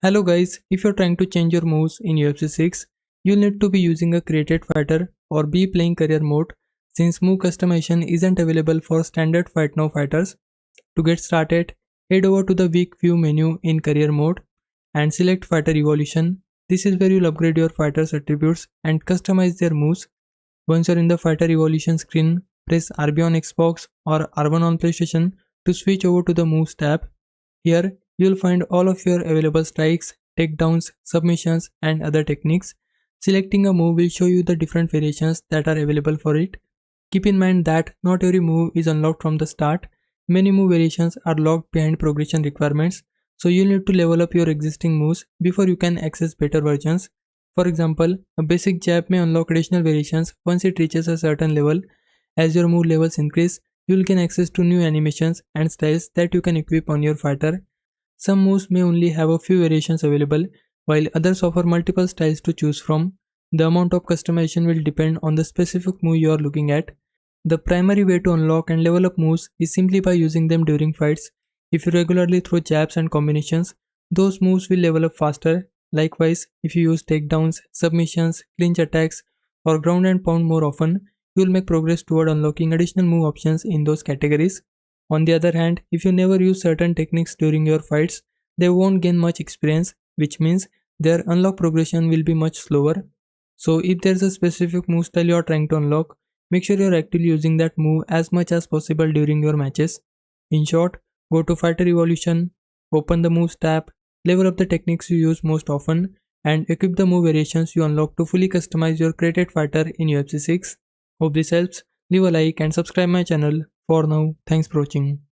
Hello guys, if you're trying to change your moves in UFC 6, you'll need to be using a created fighter or be playing career mode since move customization isn't available for standard Fight Now fighters. To get started, head over to the weak view menu in career mode and select fighter evolution. This is where you'll upgrade your fighter's attributes and customize their moves. Once you're in the fighter evolution screen, press RB on Xbox or R1 on PlayStation to switch over to the moves tab. Here, you'll find all of your available strikes, takedowns, submissions, and other techniques. Selecting a move will show you the different variations that are available for it. Keep in mind that not every move is unlocked from the start. Many move variations are locked behind progression requirements, so you'll need to level up your existing moves before you can access better versions. For example, a basic jab may unlock additional variations once it reaches a certain level. As your move levels increase, you will gain access to new animations and styles that you can equip on your fighter. Some moves may only have a few variations available, while others offer multiple styles to choose from. The amount of customization will depend on the specific move you are looking at. The primary way to unlock and level up moves is simply by using them during fights. If you regularly throw jabs and combinations, those moves will level up faster. Likewise, if you use takedowns, submissions, clinch attacks, or ground and pound more often, you will make progress toward unlocking additional move options in those categories. On the other hand, if you never use certain techniques during your fights, they won't gain much experience, which means their unlock progression will be much slower. So if there's a specific move style you are trying to unlock, make sure you're actively using that move as much as possible during your matches. In short, go to Fighter Evolution, open the Moves tab, level up the techniques you use most often, and equip the move variations you unlock to fully customize your created fighter in UFC 6. Hope this helps. Leave a like and subscribe my channel. For now, thanks for watching.